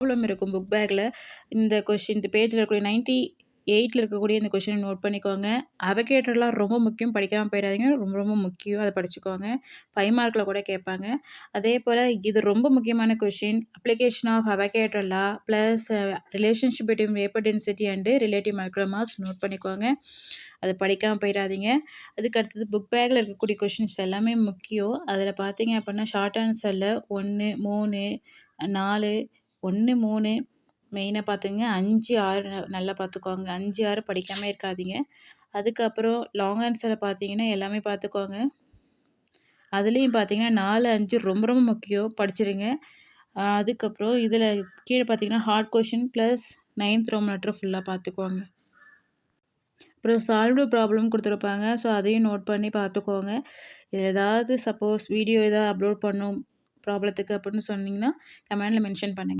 Problem இருக்கும் book பேக்கில. இந்த question இந்த பேஜில இருக்கக்கூடிய 98ல இருக்கக்கூடிய இந்த கொஸ்டின நோட் பண்ணிக்கோங்க. அவகேட்ரோலாம் ரொம்ப முக்கியம். படிக்காம போயிடாதீங்க. ரொம்ப ரொம்ப முக்கியம். அத படிச்சுக்கோங்க. 5 மார்க்ல கூட கேட்பாங்க. அதேபோல இது ரொம்ப முக்கியமான question. Application of Avogadro law plus relationship between vapour density and relative micro mass note பண்ணிக்கோங்க. அது படிக்காம போயிடாதீங்க. அதுக்கு அடுத்தது புக் பேக்கில இருக்கக்கூடிய கொஸ்டின்ஸ் எல்லாமே முக்கியம். அதில பார்த்தீங்க அப்படின்னா ஷார்ட் ஆன்சர்ல 1, 3, 4, 1, 3 மெயினா பார்த்துங்க 5, 6 நல்லா பார்த்துக்கோங்க. 5, 6 படிக்காம இருக்காதீங்க. அதுக்கப்புறம் லாங் ஆன்சர்ல பார்த்தீங்கன்னா எல்லாமே பார்த்துக்கோங்க. அதுலேயும் பார்த்தீங்கன்னா 4, 5 ரொம்ப ரொம்ப முக்கியம். படிச்சிருங்க. அதுக்கப்புறம் இதில கீழே பார்த்தீங்கன்னா hard question plus 9th Roman letter ஃபுல்லாக பார்த்துக்கோங்க. அப்புறம் சால்வ்டு ப்ராப்ளம் கொடுத்துருப்பாங்க. ஸோ அதையும் நோட் பண்ணி பார்த்துக்கோங்க. இதில் ஏதாவது சப்போஸ் வீடியோ ஏதாவது அப்லோட் பண்ணணும் ப்ராப்ளத்துக்கு அப்படின்னு சொன்னீங்கன்னா கமெண்ட்ல மென்ஷன் பண்ணுங்க.